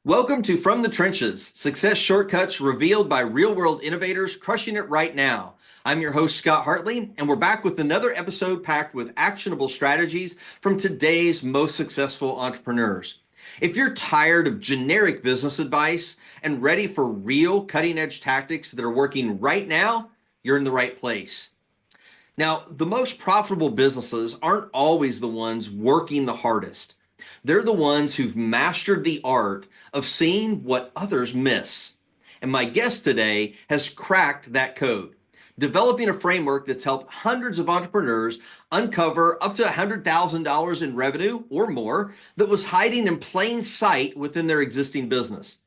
Welcome to From the Trenches, success shortcuts revealed by real-world innovators crushing it right now. I'm your host, Scott Hartley, and we're back with another episode packed with actionable strategies from today's most successful entrepreneurs. If you're tired of generic business advice and ready for real cutting-edge tactics that are working right now, you're in the right place. Now, the most profitable businesses aren't always the ones working the hardest. They're the ones who've mastered the art of seeing what others miss. And my guest today has cracked that code, developing a framework that's helped hundreds of entrepreneurs uncover up to $100,000 in revenue or more that was hiding in plain sight within their existing business.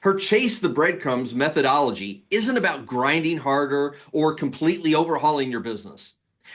Her Chase the Breadcrumbs methodology isn't about grinding harder or completely overhauling your business.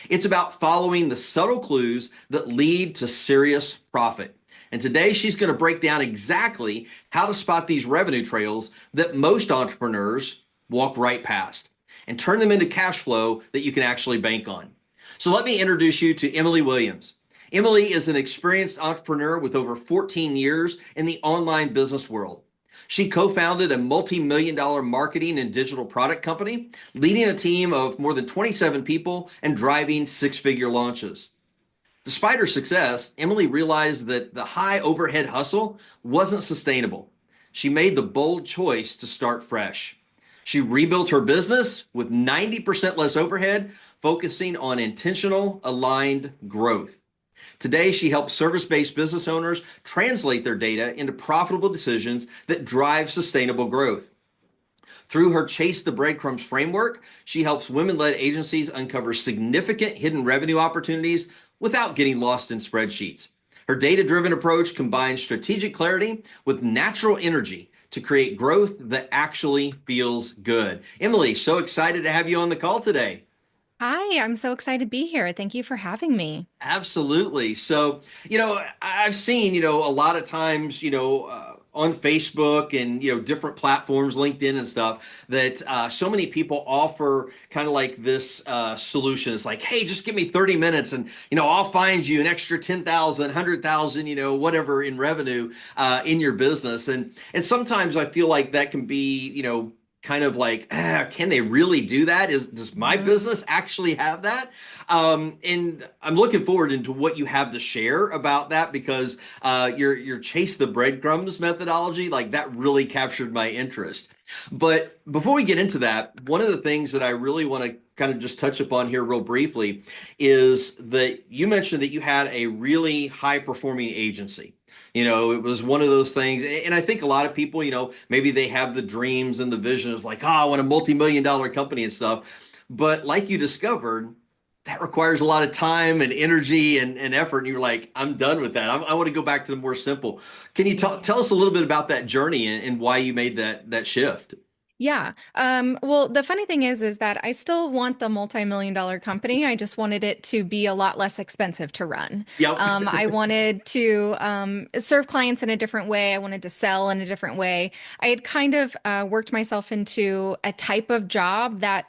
It's about following the subtle clues that lead to serious profit. And today she's going to break down exactly how to spot these revenue trails that most entrepreneurs walk right past and turn them into cash flow that you can actually bank on. So let me introduce you to Emylee Williams. Emylee is an experienced entrepreneur with over 14 years in the online business world. She co-founded a multi-million-dollar marketing and digital product company, leading a team of more than 27 people and driving six-figure launches. Despite her success, Emylee realized that the high overhead hustle wasn't sustainable. She made the bold choice to start fresh. She rebuilt her business with 90% less overhead, focusing on intentional, aligned growth. Today, she helps service-based business owners translate their data into profitable decisions that drive sustainable growth. Through her Chase the Breadcrumbs framework, she helps women-led agencies uncover significant hidden revenue opportunities without getting lost in spreadsheets. Her data-driven approach combines strategic clarity with natural energy to create growth that actually feels good. Emylee, so excited to have you on the call today. Hi, I'm so excited to be here. Thank you for having me. Absolutely. So, I've seen, a lot of times, on Facebook and, different platforms, LinkedIn and stuff, that so many people offer kind of like this solution. It's like, hey, just give me 30 minutes and, I'll find you an extra 10,000, 100,000, whatever in revenue in your business. And sometimes I feel like that can be, kind of like, can they really do that? Does my Mhm. business actually have that? And I'm looking forward into what you have to share about that because your Chase the Breadcrumbs methodology, like that really captured my interest. But before we get into that, one of the things that I really want to kind of just touch upon here real briefly is that you mentioned that you had a really high performing agency. It was one of those things. And I think a lot of people, maybe they have the dreams and the vision of like, oh, I want a multi-million-dollar company and stuff. But like you discovered, that requires a lot of time and energy and effort. And you're like, I'm done with that. I want to go back to the more simple. Can you tell us a little bit about that journey and why you made that shift? Yeah. Well, the funny thing is that I still want the multi-million dollar company. I just wanted it to be a lot less expensive to run. Yep. I wanted to serve clients in a different way. I wanted to sell in a different way. I had kind of worked myself into a type of job that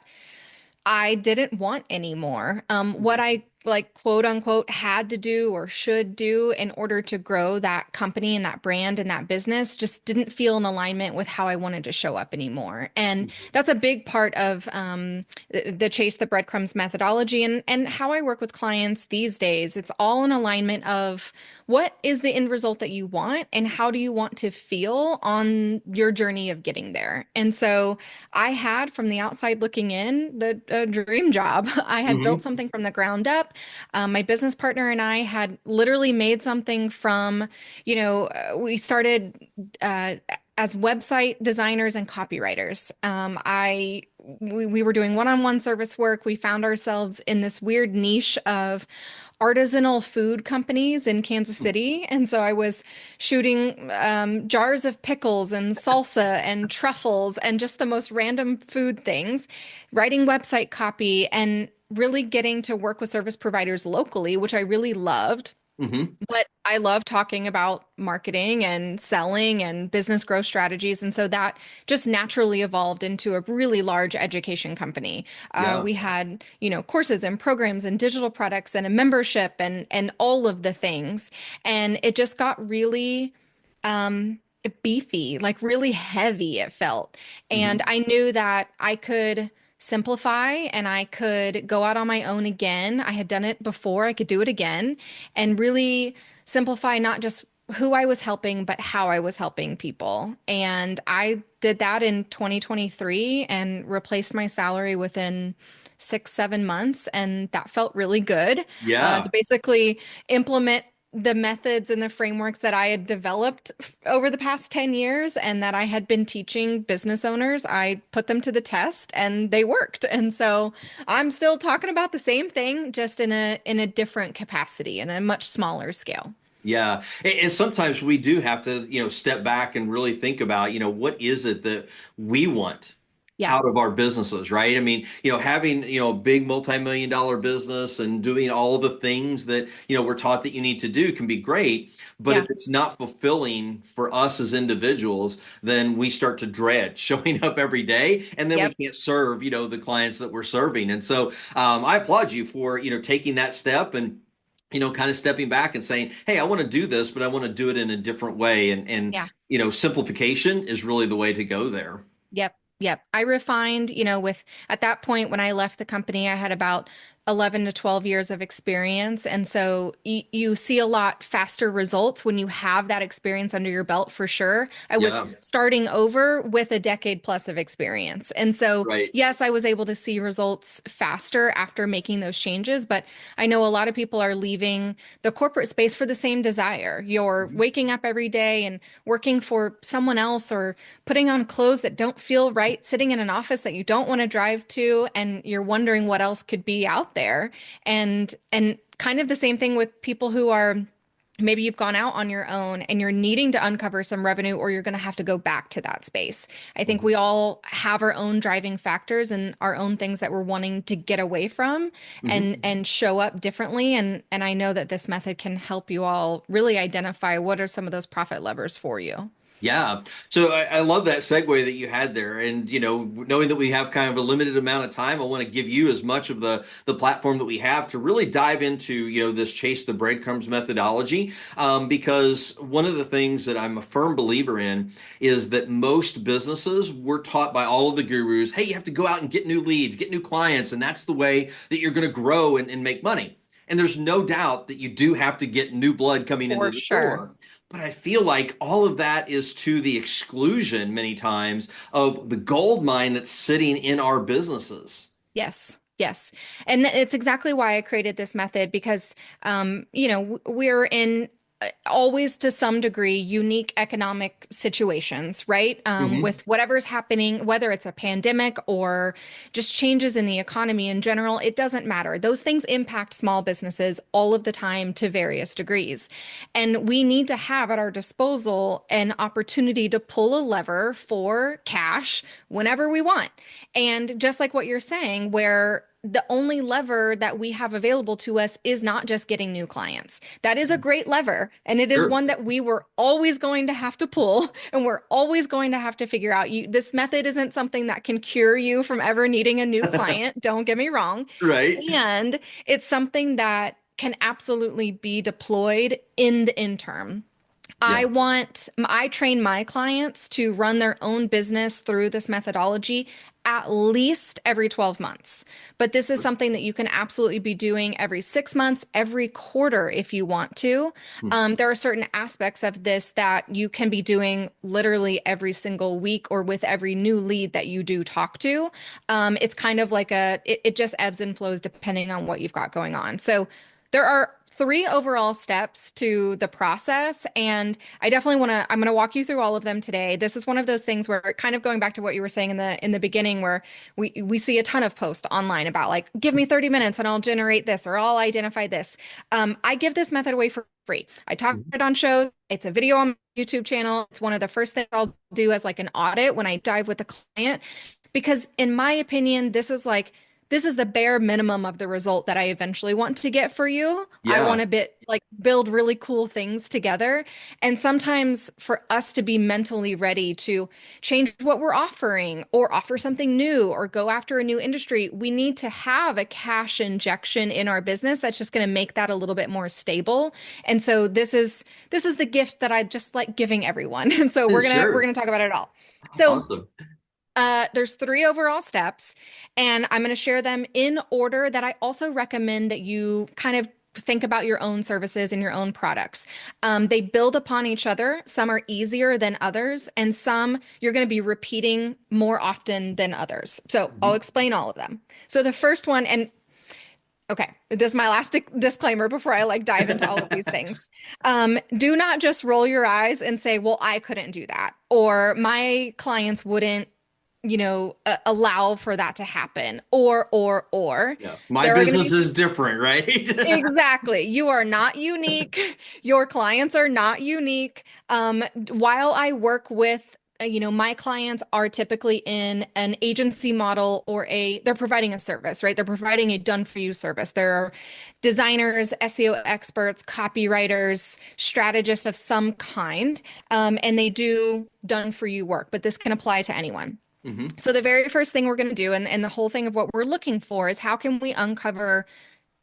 I didn't want anymore. What I like quote unquote had to do or should do in order to grow that company and that brand and that business just didn't feel in alignment with how I wanted to show up anymore. And that's a big part of the Chase the Breadcrumbs methodology and how I work with clients these days. It's all in alignment of what is the end result that you want and how do you want to feel on your journey of getting there. And so I had from the outside looking in the dream job. I had built Hmm. something from the ground up. My business partner and I had literally made something from, we started as website designers and copywriters. We were doing one-on-one service work. We found ourselves in this weird niche of artisanal food companies in Kansas City. And so I was shooting jars of pickles and salsa and truffles and just the most random food things, writing website copy and really getting to work with service providers locally, which I really loved. Hmm. But I love talking about marketing and selling and business growth strategies. And so that just naturally evolved into a really large education company. Yeah. We had, courses and programs and digital products and a membership and all of the things. And it just got really beefy, like really heavy it felt. And Hmm. I knew that I could simplify and I could go out on my own again. I had done it before, I could do it again and really simplify not just who I was helping, but how I was helping people. And I did that in 2023 and replaced my salary within 6, 7 months. And that felt really good to Yeah. basically implement the methods and the frameworks that I had developed over the past 10 years and that I had been teaching business owners. I put them to the test and they worked. And so I'm still talking about the same thing, just in a different capacity, in a much smaller scale. Yeah. And sometimes we do have to, step back and really think about, what is it that we want Yeah. out of our businesses, right? I mean, having, a big multi-million dollar business and doing all the things that, we're taught that you need to do can be great. But if Yeah. it's not fulfilling for us as individuals, then we start to dread showing up every day and then we Yep. can't serve, the clients that we're serving. And so I applaud you for, taking that step and kind of stepping back and saying, "Hey, I want to do this, but I want to do it in a different way." And Yeah. simplification is really the way to go there. Yep. Yep. I refined, with at that point when I left the company, I had about 11 to 12 years of experience. And so you see a lot faster results when you have that experience under your belt for sure. I was Yeah, starting over with a decade plus of experience. And so, right. yes, I was able to see results faster after making those changes. But I know a lot of people are leaving the corporate space for the same desire. You're Mhm. waking up every day and working for someone else or putting on clothes that don't feel right, sitting in an office that you don't want to drive to, and you're wondering what else could be out there. And kind of the same thing with people who are maybe you've gone out on your own and you're needing to uncover some revenue or you're going to have to go back to that space. I think Mhm. we all have our own driving factors and our own things that we're wanting to get away from Mhm. and show up differently and I know that this method can help you all really identify what are some of those profit levers for you. Yeah. So I love that segue that you had there. And, knowing that we have kind of a limited amount of time, I want to give you as much of the platform that we have to really dive into, this chase the breadcrumbs methodology. Because one of the things that I'm a firm believer in is that most businesses were taught by all of the gurus, hey, you have to go out and get new leads, get new clients, and that's the way that you're going to grow and make money. And there's no doubt that you do have to get new blood coming into For the sure. door. But I feel like all of that is to the exclusion many times of the gold mine that's sitting in our businesses. Yes. Yes. And it's exactly why I created this method because, we're in always to some degree unique economic situations, right? Hmm. With whatever's happening, whether it's a pandemic or just changes in the economy in general, it doesn't matter. Those things impact small businesses all of the time to various degrees. And we need to have at our disposal an opportunity to pull a lever for cash whenever we want. And just like what you're saying, where the only lever that we have available to us is not just getting new clients. That is a great lever, and it is Sure. one that we were always going to have to pull, and we're always going to have to figure out. This method isn't something that can cure you from ever needing a new client. Don't get me wrong. Right. And it's something that can absolutely be deployed in the interim. Yeah. I train my clients to run their own business through this methodology at least every 12 months. But this is something that you can absolutely be doing every 6 months, every quarter if you want to. There are certain aspects of this that you can be doing literally every single week or with every new lead that you do talk to. It's kind of like it just ebbs and flows depending on what you've got going on. So there are three overall steps to the process, and I'm going to walk you through all of them today. This is one of those things where kind of going back to what you were saying in the beginning, where we see a ton of posts online about like, give me 30 minutes and I'll generate this or I'll identify this. I give this method away for free. I talk Mhm. it on shows. It's a video on my YouTube channel. It's one of the first things I'll do as like an audit when I dive with a client, because in my opinion, this is like this is the bare minimum of the result that I eventually want to get for you. I want Yeah, to build really cool things together. And sometimes for us to be mentally ready to change what we're offering or offer something new or go after a new industry, we need to have a cash injection in our business that's just going to make that a little bit more stable. And so this is the gift that I just like giving everyone. And so we're sure. gonna talk about it all. So Awesome. there's three overall steps, and I'm going to share them in order that I also recommend that you kind of think about your own services and your own products. They build upon each other. Some are easier than others, and some you're going to be repeating more often than others. So I'll Mhm. explain all of them. So the first one, and okay, this is my last disclaimer before I dive into all of these things. Do not just roll your eyes and say, well, I couldn't do that, or my clients wouldn't allow for that to happen, or Yeah, my there are going to business be is different, right? exactly. You are not unique. Your clients are not unique. While I work with, my clients are typically in an agency model or they're providing a service, right? They're providing a done for you service. There are designers, SEO experts, copywriters, strategists of some kind, and they do done for you work, but this can apply to anyone. Hmm. So the very first thing we're going to do, and the whole thing of what we're looking for is how can we uncover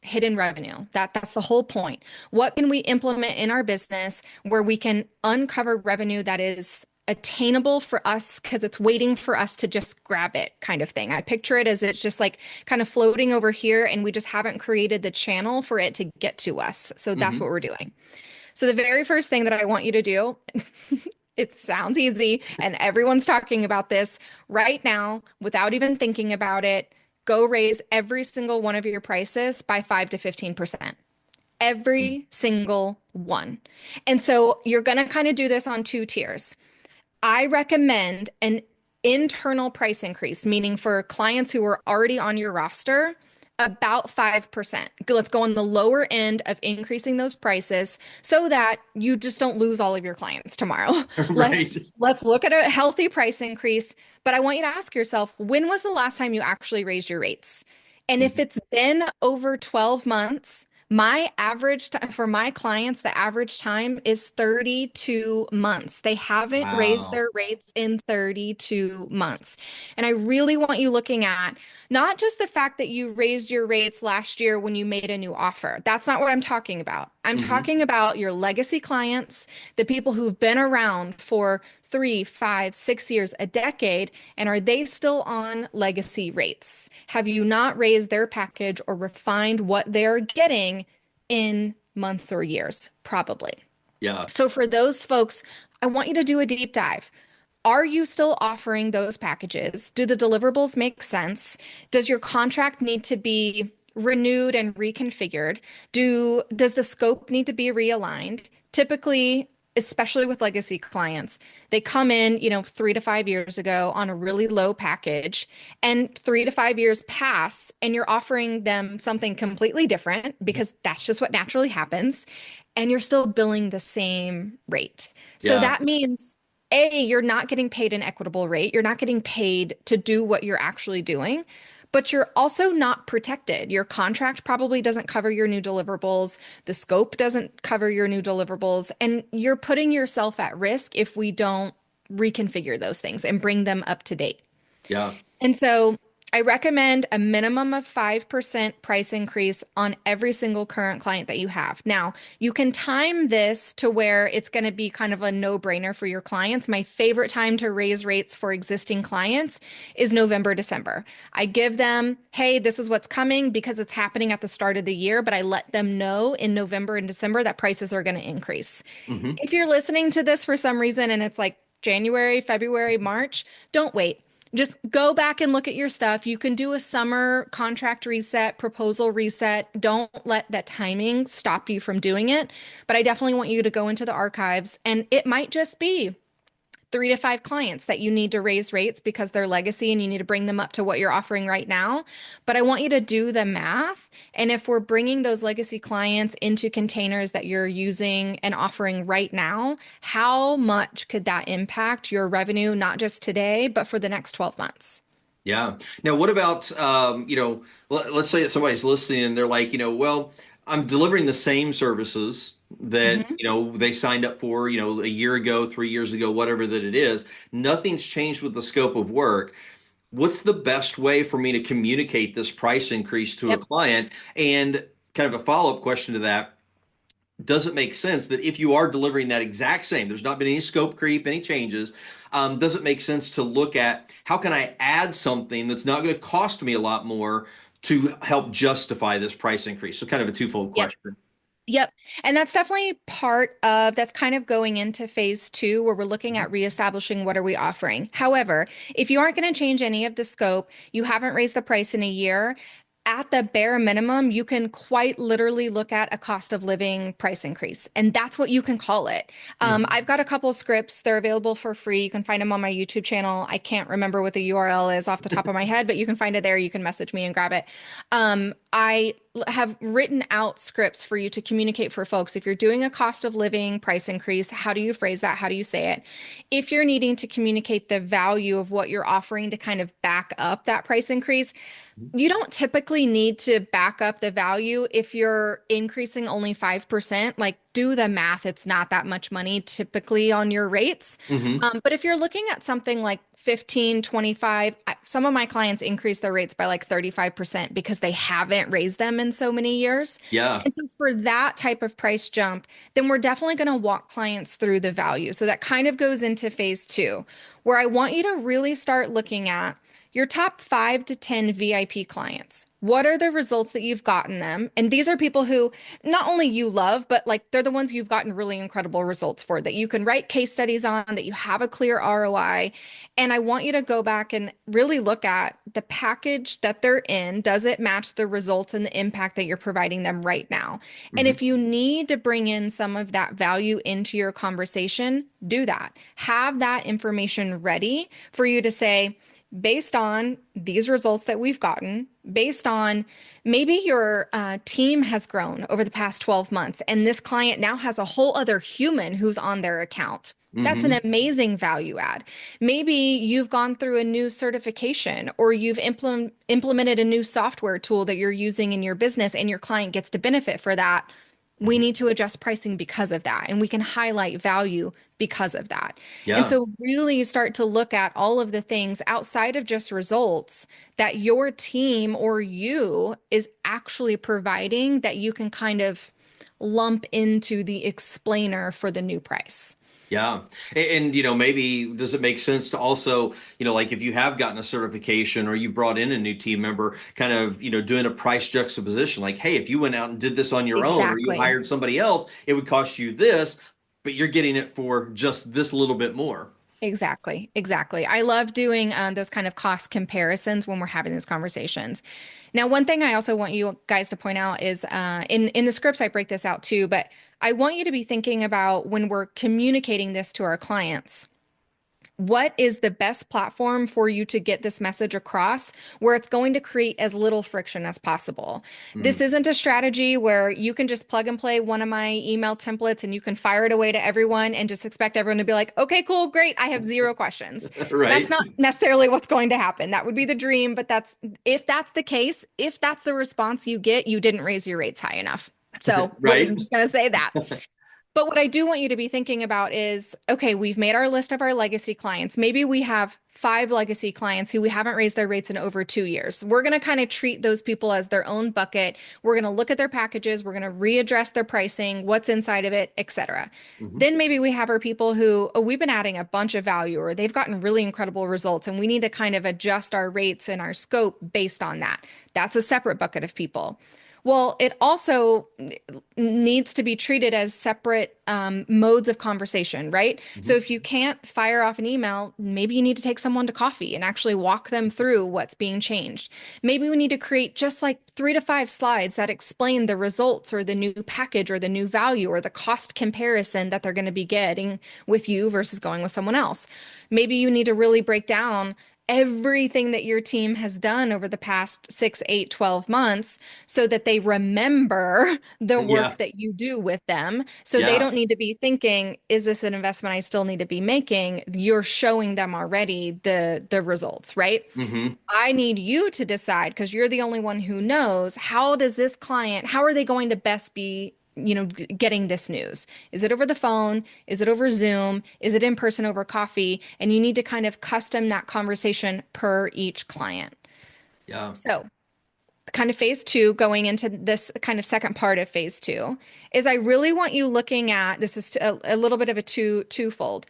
hidden revenue. That's the whole point. What can we implement in our business where we can uncover revenue that is attainable for us because it's waiting for us to just grab it kind of thing. I picture it as it's just kind of floating over here and we just haven't created the channel for it to get to us. So that's what Hmm. we're doing. So the very first thing that I want you to do, it sounds easy and everyone's talking about this right now without even thinking about it. Go raise every single one of your prices by 5 to 15%. Every single one. And so you're going to kind of do this on two tiers. I recommend an internal price increase, meaning for clients who are already on your roster, about 5%. Let's go on the lower end of increasing those prices so that you just don't lose all of your clients tomorrow. Right. Let's look at a healthy price increase, but I want you to ask yourself, when was the last time you actually raised your rates? And if Mhm. it's been over 12 months, my average time for my clients, the average time is 32 months. They haven't raised Wow. their rates in 32 months. And I really want you looking at not just the fact that you raised your rates last year when you made a new offer. That's not what I'm talking about. I'm Hmm. talking about your legacy clients, the people who've been around for 3, 5, 6 years, a decade, and are they still on legacy rates? Have you not raised their package or refined what they're getting in months or years? Probably. Yeah. So for those folks, I want you to do a deep dive. Are you still offering those packages? Do the deliverables make sense? Does your contract need to be renewed and reconfigured? Does the scope need to be realigned? Typically, especially with legacy clients, they come in, 3 to 5 years ago on a really low package, and 3 to 5 years pass, and you're offering them something completely different because that's just what naturally happens, and you're still billing the same rate. So Yeah. that means A, you're not getting paid an equitable rate. You're not getting paid to do what you're actually doing, but you're also not protected. Your contract probably doesn't cover your new deliverables. The scope doesn't cover your new deliverables. And you're putting yourself at risk if we don't reconfigure those things and bring them up to date. Yeah. And so I recommend a minimum of 5% price increase on every single current client that you have. Now, you can time this to where it's going to be kind of a no-brainer for your clients. My favorite time to raise rates for existing clients is November, December. I give them, hey, this is what's coming because it's happening at the start of the year, but I let them know in November and December that prices are going to increase. Hmm. If you're listening to this for some reason and it's like January, February, March, don't wait. Just go back and look at your stuff. You can do a summer contract reset, proposal reset. Don't let that timing stop you from doing it. But I definitely want you to go into the archives, and it might just be 3 to 5 clients that you need to raise rates because they're legacy and you need to bring them up to what you're offering right now. But I want you to do the math. And if we're bringing those legacy clients into containers that you're using and offering right now, how much could that impact your revenue, not just today, but for the next 12 months? Yeah. Now, what about, let's say that somebody's listening and they're like, well, I'm delivering the same services that, Mhm. they signed up for, a year ago, 3 years ago, whatever that it is. Nothing's changed with the scope of work. What's the best way for me to communicate this price increase to a Yep. client? And kind of a follow-up question to that, does it make sense that if you are delivering that exact same, there's not been any scope creep, any changes, does it make sense to look at how can I add something that's not going to cost me a lot more to help justify this price increase? So kind of a twofold Yep. question. Yep. And that's definitely part of that's kind of going into phase two, where we're looking at reestablishing what are we offering. However, if you aren't going to change any of the scope, you haven't raised the price in a year, at the bare minimum, you can quite literally look at a cost of living price increase. And that's what you can call it. Mhm. I've got a couple scripts. They're available for free. You can find them on my YouTube channel. I can't remember what the URL is off the top of my head, but you can find it there. You can message me and grab it. I have written out scripts for you to communicate for folks. If you're doing a cost of living price increase, how do you phrase that? How do you say it? If you're needing to communicate the value of what you're offering to kind of back up that price increase, you don't typically need to back up the value if you're increasing only 5%. Like, do the math. It's not that much money typically on your rates. Mhm. But if you're looking at something like 15, 25, some of my clients increase their rates by like 35% because they haven't raised them in so many years. Yeah. And so for that type of price jump, then we're definitely going to walk clients through the value. So that kind of goes into phase two, where I want you to really start looking at your top 5 to 10 VIP clients. What are the results that you've gotten them? And these are people who not only you love, but like they're the ones you've gotten really incredible results for, that you can write case studies on, that you have a clear ROI. And I want you to go back and really look at the package that they're in. Does it match the results and the impact that you're providing them right now? And Mhm. if you need to bring in some of that value into your conversation, do that. Have that information ready for you to say, based on these results that we've gotten, based on maybe your team has grown over the past 12 months, and this client now has a whole other human who's on their account. That's an Mhm. amazing value add. Maybe you've gone through a new certification, or you've implemented a new software tool that you're using in your business, and your client gets to benefit for that. We Mhm. need to adjust pricing because of that, and we can highlight value because of that. And Yeah. so really start to look at all of the things outside of just results that your team or you is actually providing, that you can kind of lump into the explainer for the new price. Yeah. And, maybe does it make sense to also, like if you have gotten a certification or you brought in a new team member, kind of, doing a price juxtaposition, like, hey, if you went out and did this on your own or you Exactly. hired somebody else, it would cost you this, but you're getting it for just this little bit more. Exactly. Exactly. I love doing those kind of cost comparisons when we're having these conversations. Now, one thing I also want you guys to point out is in the scripts, I break this out too, but I want you to be thinking about, when we're communicating this to our clients, what is the best platform for you to get this message across, where it's going to create as little friction as possible. This Mm. isn't a strategy where you can just plug and play one of my email templates and you can fire it away to everyone and just expect everyone to be like, okay, cool, great, I have zero questions. That's Right. not necessarily what's going to happen. That would be the dream, but if that's the case, if that's the response you get, you didn't raise your rates high enough. So Right. I'm just going to say that. But what I do want you to be thinking about is, okay, we've made our list of our legacy clients. Maybe we have 5 legacy clients who we haven't raised their rates in over 2 years. We're going to kind of treat those people as their own bucket. We're going to look at their packages. We're going to readdress their pricing, what's inside of it, etc. Mhm. Then maybe we have our people who, oh, we've been adding a bunch of value, or they've gotten really incredible results, and we need to kind of adjust our rates and our scope based on that. That's a separate bucket of people. Well, it also needs to be treated as separate modes of conversation, right? So Mhm. if you can't fire off an email, maybe you need to take someone to coffee and actually walk them through what's being changed. Maybe we need to create just like 3 to 5 slides that explain the results or the new package or the new value or the cost comparison that they're going to be getting with you versus going with someone else. Maybe you need to really break down everything that your team has done over the past 6, 8, 12 months so that they remember the Yeah. work that you do with them. So they Yeah. don't need to be thinking, is this an investment I still need to be making? You're showing them already the results, right? Hmm. I need you to decide because you're the only one who knows how does this client, how are they going to best be, getting this news? Is it over the phone? Is it over Zoom? Is it in person over coffee? And you need to kind of custom that conversation per each client. Yeah. So, kind of phase two, going into this kind of second part of phase two, is I really want you looking at this is a little bit of a twofold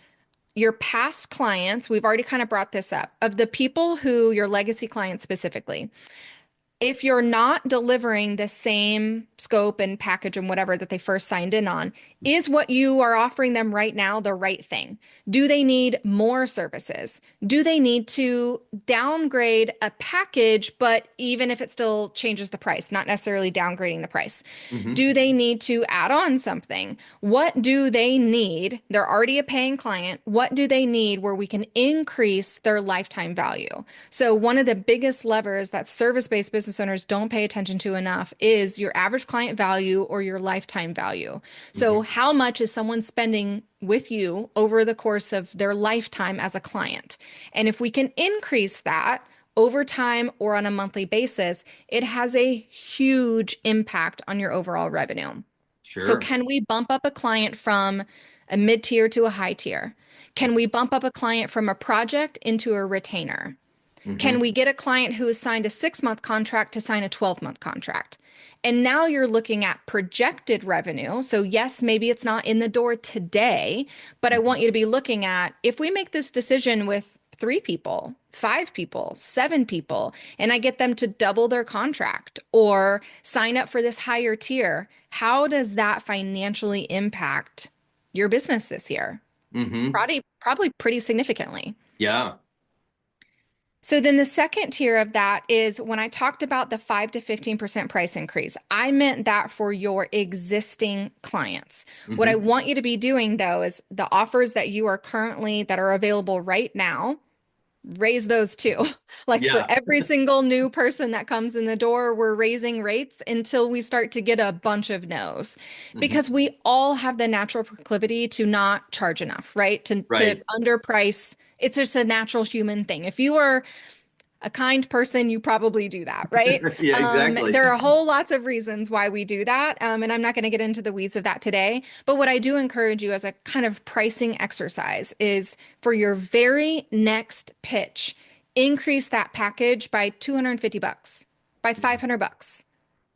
your past clients, we've already kind of brought this up, of the people who your legacy clients specifically, if you're not delivering the same scope and package and whatever that they first signed in on, is what you are offering them right now the right thing? Do they need more services? Do they need to downgrade a package, but even if it still changes the price, not necessarily downgrading the price? Hmm. Do they need to add on something? What do they need? They're already a paying client. What do they need where we can increase their lifetime value? So, one of the biggest levers that service based business owners don't pay attention to enough is your average client value or your lifetime value. So, Hmm. how much is someone spending with you over the course of their lifetime as a client? And if we can increase that, over time or on a monthly basis, it has a huge impact on your overall revenue. So, Sure. can we bump up a client from a mid tier to a high tier? Can we bump up a client from a project into a retainer? Can Hmm. we get a client who has signed a 6 month contract to sign a 12-month contract? And now you're looking at projected revenue. So, yes, maybe it's not in the door today, but I want you to be looking at if we make this decision with 3 people, 5 people, 7 people, and I get them to double their contract or sign up for this higher tier, how does that financially impact your business this year? Hmm. Probably pretty significantly. Yeah. So then the second tier of that is when I talked about the 5 to 15% price increase, I meant that for your existing clients. What I Hmm. want you to be doing though is the offers that you are currently that are available right now, raise those too. Like for Yeah. every single new person that comes in the door, we're raising rates until we start to get a bunch of no's. Hmm. Because we all have the natural proclivity to not charge enough, right? To Right. underprice. It's just a natural human thing. If you are a kind person, you probably do that, right? Yeah, exactly. There are whole lots of reasons why we do that. And I'm not going to get into the weeds of that today. But what I do encourage you as a kind of pricing exercise is for your very next pitch, increase that package by 250 bucks, by 500 bucks,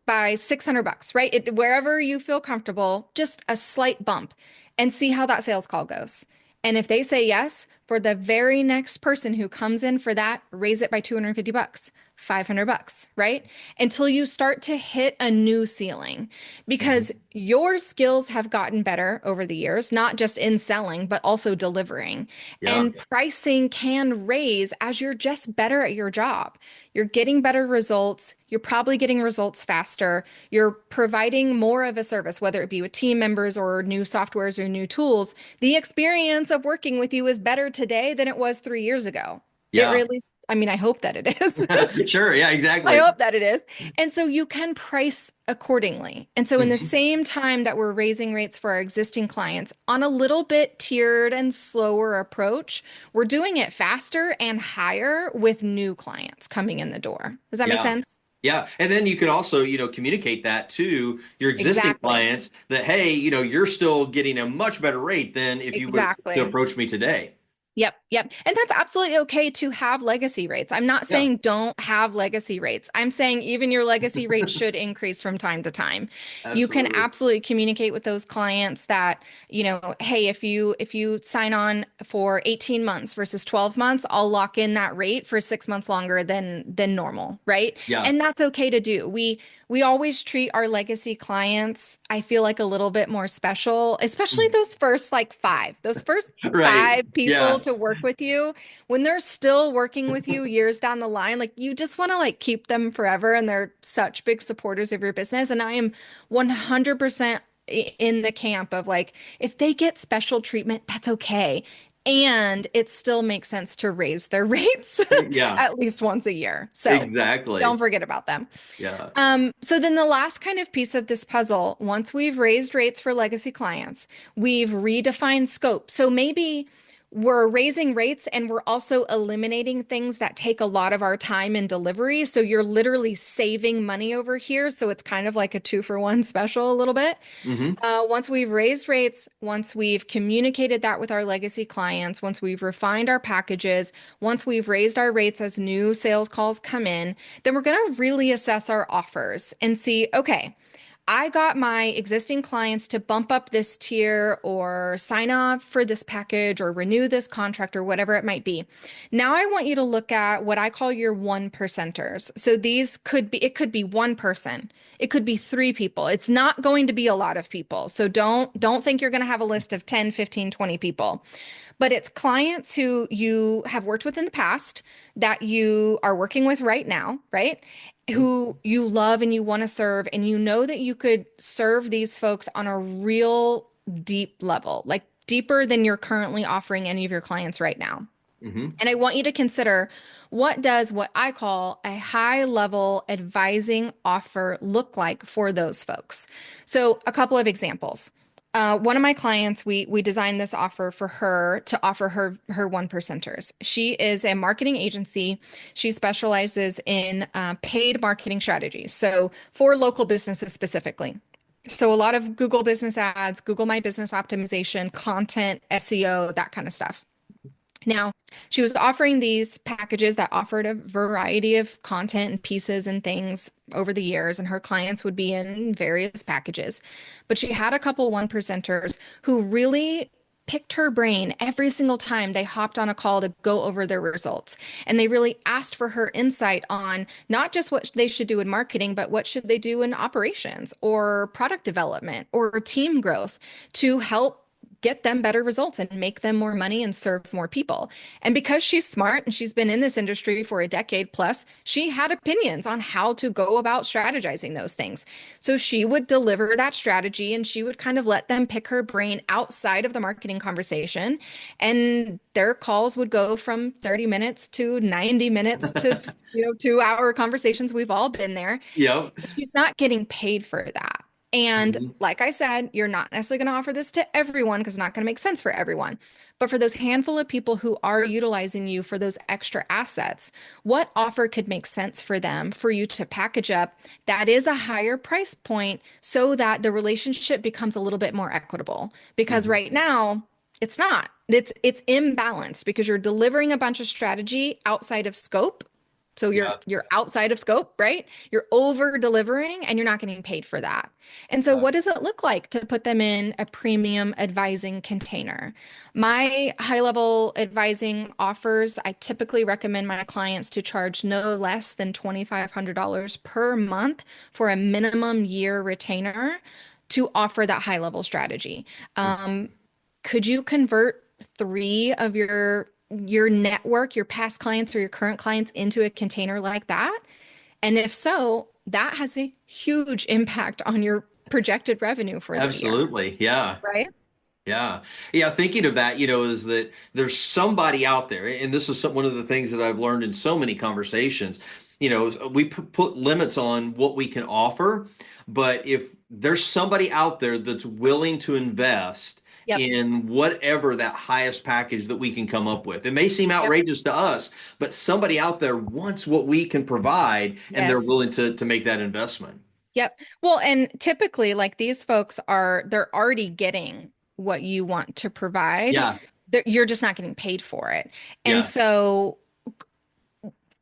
by 600 bucks, right? Wherever you feel comfortable, just a slight bump and see how that sales call goes. And if they say yes, for the very next person who comes in for that, raise it by 250 bucks, 500 bucks, right? Until you start to hit a new ceiling because Hmm. your skills have gotten better over the years, not just in selling, but also delivering. Yeah. And pricing can raise as you're just better at your job. You're getting better results. You're probably getting results faster. You're providing more of a service, whether it be with team members or new softwares or new tools. The experience of working with you is better today than it was 3 years ago. Or Yeah. at least, I mean, I hope that it is. Sure. Yeah, I exactly. hope that it is. And so you can price accordingly. And so, in the Hmm. same time that we're raising rates for our existing clients on a little bit tiered and slower approach, we're doing it faster and higher with new clients coming in the door. Does that make Yeah. sense? Yeah. And then you can also, communicate that to your existing Exactly. clients that, hey, you're still getting a much better rate than if you would to Exactly. approach me today. Yep, yep. And that's absolutely okay to have legacy rates. I'm not Yeah. saying don't have legacy rates. I'm saying even your legacy rate should increase from time to time. You can Absolutely. absolutely communicate with those clients that, hey, if you sign on for 18 months versus 12 months, I'll lock in that rate for 6 months longer than normal, right? Yeah. And that's okay to do. We always treat our legacy clients, I feel like a little bit more special, especially those first like five, those first Right. 5 people Yeah. to work with you when they're still working with you years down the line. Like you just want to like keep them forever, and they're such big supporters of your business. And I am 100% in the camp of like if they get special treatment, that's okay. and it still makes sense to raise their rates Yeah, at least once a year. So don't exactly. forget about them. Yeah. So then the last kind of piece of this puzzle, once we've raised rates for legacy clients, we've redefined scope. So maybe we're raising rates and we're also eliminating things that take a lot of our time in delivery. So you're literally saving money over here. So it's kind of like a 2-for-1 special a little bit. Hmm. Once we've raised rates, once we've communicated that with our legacy clients, once we've refined our packages, once we've raised our rates as new sales calls come in, then we're going to really assess our offers and see, okay, I got my existing clients to bump up this tier or sign up for this package or renew this contract or whatever it might be. Now I want you to look at what I call your 1%ers. So these could be, it could be one person. It could be 3 people. It's not going to be a lot of people. So don't think you're going to have a list of 10, 15, 20 people. But it's clients who you have worked with in the past that you are working with right now, right? Who you love and you want to serve, and you know that you could serve these folks on a real deep level, like deeper than you're currently offering any of your clients right now. Hmm. And I want you to consider, what does what I call a high level advising offer look like for those folks? So, a couple of examples. One of my clients, we designed this offer for her to offer her 1%ers. She is a marketing agency. She specializes in paid marketing strategies, so for local businesses specifically. So a lot of Google business ads, Google My Business optimization, content, SEO, that kind of stuff. Now, she was offering these packages that offered a variety of content and pieces and things over the years, and her clients would be in various packages. But she had a couple 1%ers who really picked her brain every single time they hopped on a call to go over their results. And they really asked for her insight on not just what they should do in marketing, but what should they do in operations or product development or team growth to help get them better results and make them more money and serve more people. And because she's smart and she's been in this industry for a decade plus, she had opinions on how to go about strategizing those things. So she would deliver that strategy and she would kind of let them pick her brain outside of the marketing conversation. And their calls would go from 30 minutes to 90 minutes to 2-hour conversations. We've all been there. Yep. She's not getting paid for that. And Hmm. like I said, you're not necessarily going to offer this to everyone because it's not going to make sense for everyone. But for those handful of people who are utilizing you for those extra assets, what offer could make sense for them for you to package up that is a higher price point so that the relationship becomes a little bit more equitable? Because Hmm. right now, it's not. It's imbalanced because you're delivering a bunch of strategy outside of scope. So Yeah. you're outside of scope, right? You're over delivering and you're not getting paid for that. And so Yeah. what does it look like to put them in a premium advising container? My high level advising offers, I typically recommend my clients to charge no less than $2,500 per month for a minimum year retainer to offer that high level strategy. Um, could you convert 3 of your network, your past clients or your current clients into a container like that? And if so, that has a huge impact on your projected revenue for the year, Absolutely. Yeah. right? Yeah. Yeah. Thinking of that, is that there's somebody out there, and this is one of the things that I've learned in so many conversations. We put limits on what we can offer, but if there's somebody out there that's willing to invest Yep. in whatever that highest package that we can come up with, it may seem Yep. outrageous to us, but somebody out there wants what we can provide and they're Yes. willing to make that investment. Yep. Well, and typically, like these folks they're already getting what you want to provide. Yeah. You're just not getting paid for it. And Yeah. so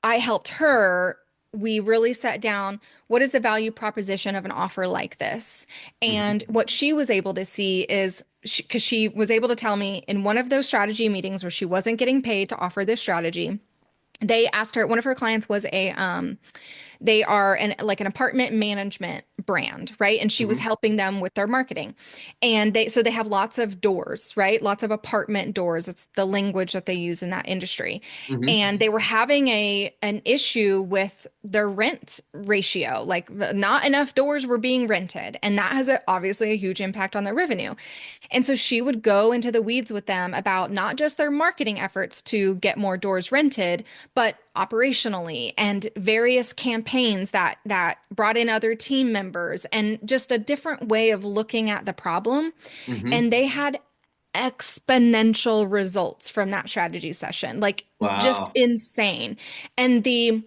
I helped her. We really sat down, what is the value proposition of an offer like this? And Hmm. what she was able to see is, because she was able to tell me in one of those strategy meetings where she wasn't getting paid to offer this strategy, they asked her, one of her clients was they are like an apartment management brand, right? And she was Hmm. helping them with their marketing. And they have lots of doors, right? Lots of apartment doors. It's the language that they use in that industry. Hmm. And they were having an issue with their rent ratio. Like not enough doors were being rented, and that has obviously a huge impact on their revenue. And so she would go into the weeds with them about not just their marketing efforts to get more doors rented, but operationally and various campaigns that brought in other team members and just a different way of looking at the problem. Hmm. And they had exponential results from that strategy session, like just Wow. insane. And the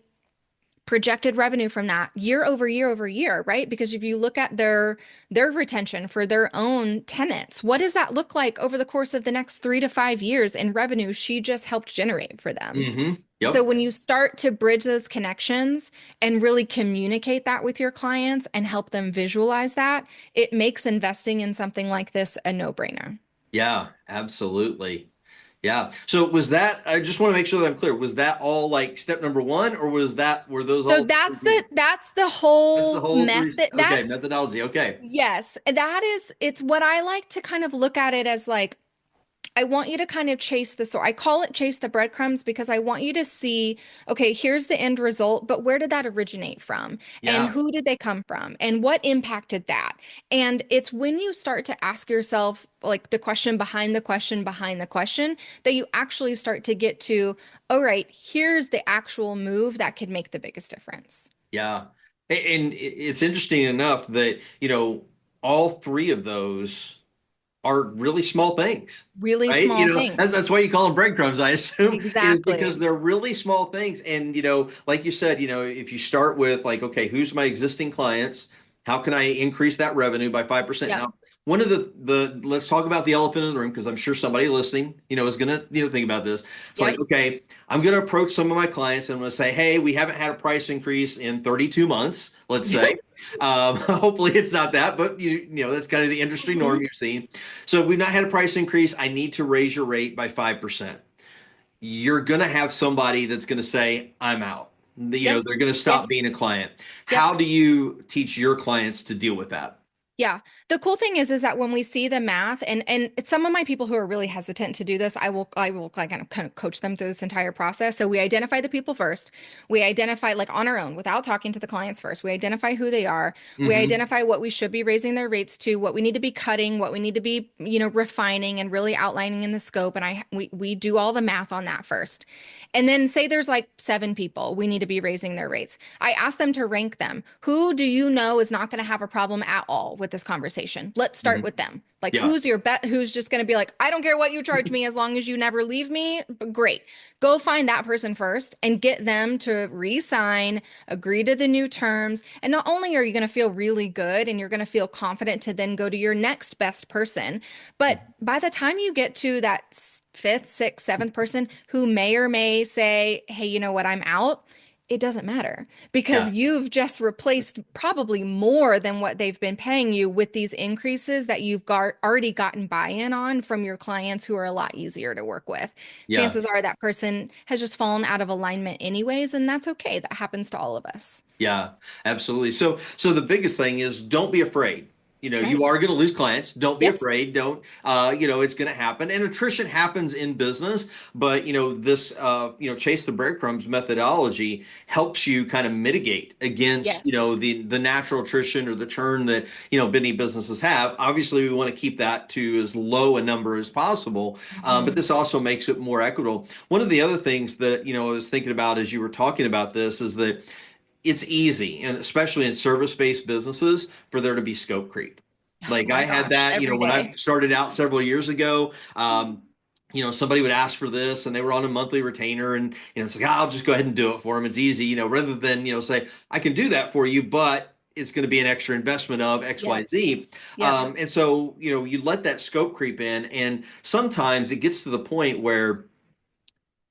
projected revenue from that year over year over year, right? Because if you look at their retention for their own tenants, what does that look like over the course of the next 3 to 5 years in revenue she just helped generate for them? Hmm. So Yep. when you start to bridge those connections and really communicate that with your clients and help them visualize that, it makes investing in something like this a no-brainer. Yeah, absolutely. Yeah. So was that, I just want to make sure that I'm clear. Was that all like step number one, or were those So all the ingredients? that's the That's the whole whole three. method. Okay. That's Methodology. Okay. Yes, it's what I like to kind of look at it as like I want you to kind of chase the so I call it chase the breadcrumbs because I want you to see, okay, here's the end result, but where did that originate from? And Yeah. who did they come from? And what impacted that? And it's when you start to ask yourself like the question behind the question behind the question that you actually start to get to, all right, here's the actual move that could make the biggest difference. Yeah. And it's interesting enough that, all three of those are really small things, Really right? small That's, things. that's why you call them breadcrumbs, I assume, is because Exactly. they're really small things. And, like you said, if you start with like, okay, who's my existing clients? How can I increase that revenue by 5%? Yep. Now, one of let's talk about the elephant in the room, because I'm sure somebody listening, is going to, think about this. It's like, Yep. okay, I'm going to approach some of my clients and I'm going to say, hey, we haven't had a price increase in 32 months, let's say. Hopefully it's not that, but that's kind of the industry norm Mhm. you've seen. So we've not had a price increase. I need to raise your rate by 5%. You're going to have somebody that's going to say, I'm out. Yep. They're going to stop Yes. being a client. Yep. How do you teach your clients to deal with that? Yeah. The cool thing is that when we see the math and it's some of my people who are really hesitant to do this, I will like kind of coach them through this entire process. So we identify the people first. We identify like on our own without talking to the clients first. We identify who they are. We Hmm. identify what we should be raising their rates to, what we need to be cutting, what we need to be, refining and really outlining in the scope. And we do all the math on that first. And then say there's like 7 people we need to be raising their rates. I ask them to rank them. Who do you know is not going to have a problem at all with this conversation? Let's start Hmm. with them. Like, Yeah. who's your bet? Who's just going to be like, I don't care what you charge me as long as you never leave me? But great. Go find that person first and get them to re sign, agree to the new terms. And not only are you going to feel really good and you're going to feel confident to then go to your next best person, but by the time you get to that fifth, sixth, seventh person who may or may say, hey, you know what, I'm out, it doesn't matter because Yeah. you've just replaced probably more than what they've been paying you with these increases that you've already gotten buy-in on from your clients who are a lot easier to work with. Yeah. Chances are that person has just fallen out of alignment anyways, and that's okay. That happens to all of us. Yeah, absolutely. So the biggest thing is don't be afraid. You Right. are going to lose clients. Don't be Yes. afraid. Don't, it's going to happen. And attrition happens in business, but this, chase the breadcrumbs methodology helps you kind of mitigate against, Yes. the natural attrition or the churn that, many businesses have. Obviously, we want to keep that to as low a number as possible. But Mhm. this also makes it more equitable. One of the other things that, I was thinking about as you were talking about this is that it's easy, and especially in service-based businesses, for there to be scope creep. Oh Like I my had gosh, that, every when I day. started out several years ago. Somebody would ask for this and they were on a monthly retainer, and it's like, I'll just go ahead and do it for them. It's easy, rather than, say, I can do that for you, but it's going to be an extra investment of Yep. XYZ. Yep. And so, you let that scope creep in, and sometimes it gets to the point where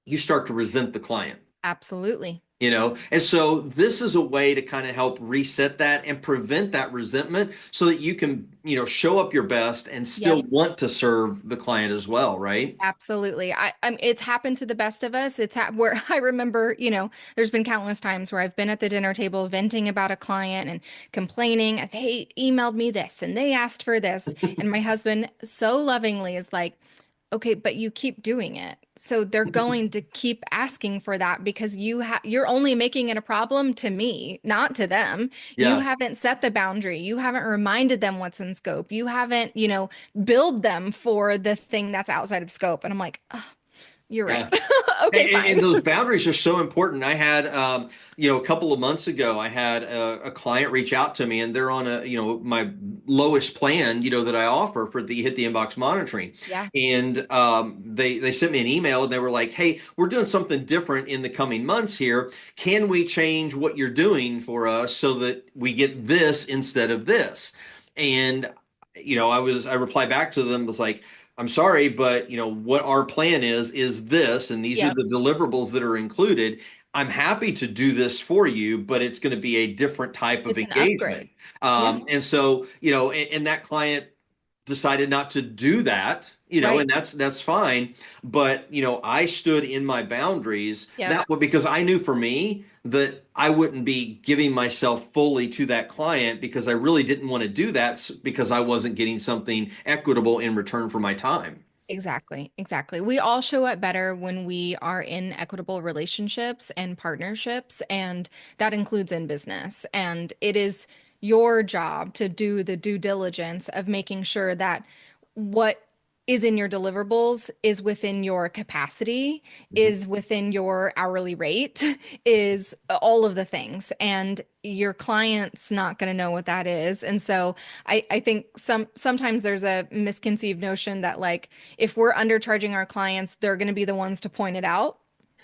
you start to resent the client. Absolutely. And so this is a way to kind of help reset that and prevent that resentment so that you can, show up your best and still Yep. want to serve the client as well, right? Absolutely. It's happened to the best of us. Where I remember, there's been countless times where I've been at the dinner table venting about a client and complaining. They emailed me this and they asked for this. And my husband so lovingly is like, okay, but you keep doing it. So they're going to keep asking for that because you're only making it a problem to me, not to them. You Yeah. haven't set the boundary. You haven't reminded them what's in scope. You haven't, billed them for the thing that's outside of scope. And I'm like, oh, you're right. Yeah. And, Okay, fine. and those boundaries are so important. I had, a couple of months ago, I had a client reach out to me, and they're on my lowest plan, that I offer for the hit the inbox monitoring. Yeah. And they sent me an email, and they were like, "Hey, we're doing something different in the coming months here. Can we change what you're doing for us so that we get this instead of this?" And I replied back to them, was like, "I'm sorry, but what our plan is this, and these are Yep. the deliverables that are included. I'm happy to do this for you, but it's going to be a different type of It's an engagement." upgrade. Yeah. And so, and that client decided not to do that, Right. and that's fine. But, I stood in my boundaries Yep. that because I knew for me that I wouldn't be giving myself fully to that client because I really didn't want to do that because I wasn't getting something equitable in return for my time. Exactly, exactly. We all show up better when we are in equitable relationships and partnerships, and that includes in business. And it is your job to do the due diligence of making sure that what is in your deliverables is within your capacity, Mhm. is within your hourly rate, is all of the things. And your client's not going to know what that is. And so I think sometimes there's a misconceived notion that like if we're undercharging our clients, they're going to be the ones to point it out.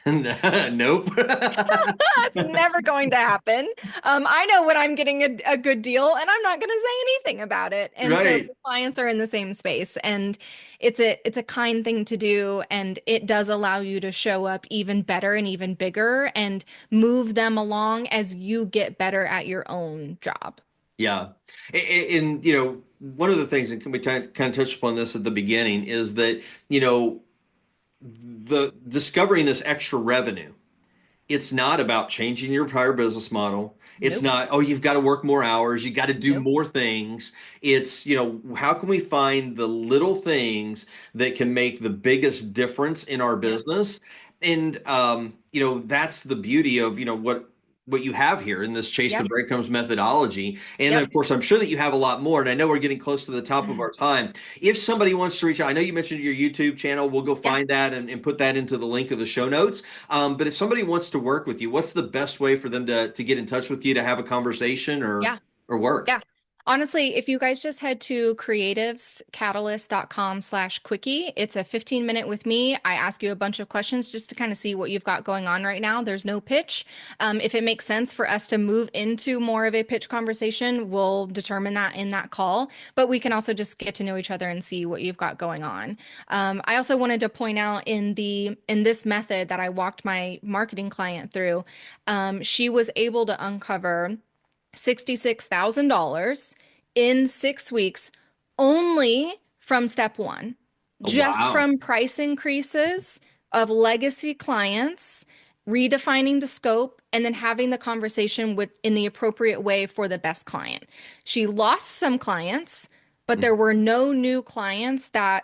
Nope. That's never going to happen. I know when I'm getting a good deal and I'm not going to say anything about it. And so Right. the clients are in the same space and it's a kind thing to do and it does allow you to show up even better and even bigger and move them along as you get better at your own job. Yeah. And, one of the things, and can we kind of touch upon this at the beginning, is that, the discovering this extra revenue. It's not about changing your prior business model. It's Nope. not, oh, you've got to work more hours, you got to do Nope. more things. It's, how can we find the little things that can make the biggest difference in our Yep. business? And that's the beauty of, what you have here in this chase the Yep. breadcrumbs methodology. And then Yep. of course, I'm sure that you have a lot more. And I know we're getting close to the top of our time. If somebody wants to reach out, I know you mentioned your YouTube channel. We'll go Yeah. find that and put that into the link of the show notes. But if somebody wants to work with you, what's the best way for them to get in touch with you to have a conversation or Yeah. or work? Yeah. Honestly, if you guys just head to creativescatalyst.com/quickie, it's a 15-minute with me. I ask you a bunch of questions just to kind of see what you've got going on right now. There's no pitch. If it makes sense for us to move into more of a pitch conversation, we'll determine that in that call. But we can also just get to know each other and see what you've got going on. I also wanted to point out in this method that I walked my marketing client through, she was able to uncover $66,000 in 6 weeks only from step one, Oh, just wow. from price increases of legacy clients, redefining the scope, and then having the conversation with in the appropriate way for the best client. She lost some clients, but there were no new clients that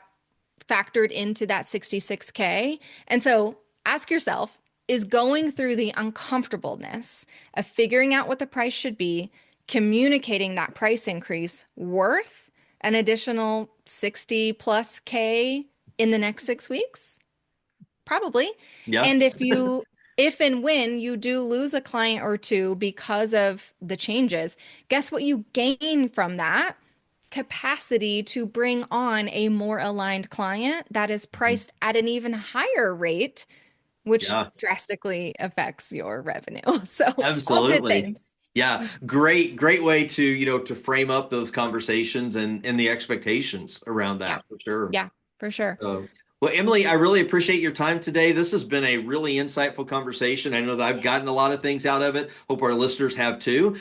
factored into that 66K. And so ask yourself, is going through the uncomfortableness of figuring out what the price should be, communicating that price increase worth an additional 60 plus K in the next 6 weeks? Probably. Yeah. And if and when you do lose a client or two because of the changes, guess what you gain from that? Capacity to bring on a more aligned client that is priced at an even higher rate, which Yeah. drastically affects your revenue. So, all good Absolutely. things. Yeah, great way to, to frame up those conversations and the expectations around Yeah. that for sure. Yeah, for sure. Well, Emylee, I really appreciate your time today. This has been a really insightful conversation. I know that I've gotten a lot of things out of it. Hope our listeners have too.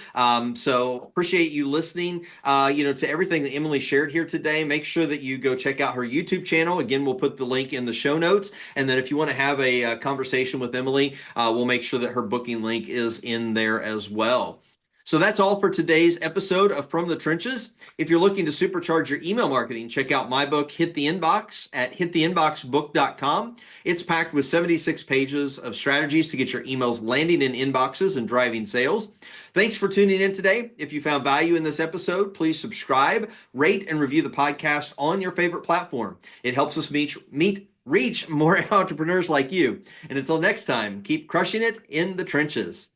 So appreciate you listening, to everything that Emylee shared here today. Make sure that you go check out her YouTube channel. Again, we'll put the link in the show notes. And then if you want to have a conversation with Emylee, we'll make sure that her booking link is in there as well. So that's all for today's episode of From the Trenches. If you're looking to supercharge your email marketing, check out my book, Hit the Inbox, at hittheinboxbook.com. It's packed with 76 pages of strategies to get your emails landing in inboxes and driving sales. Thanks for tuning in today. If you found value in this episode, please subscribe, rate, and review the podcast on your favorite platform. It helps us reach more entrepreneurs like you. And until next time, keep crushing it in the trenches.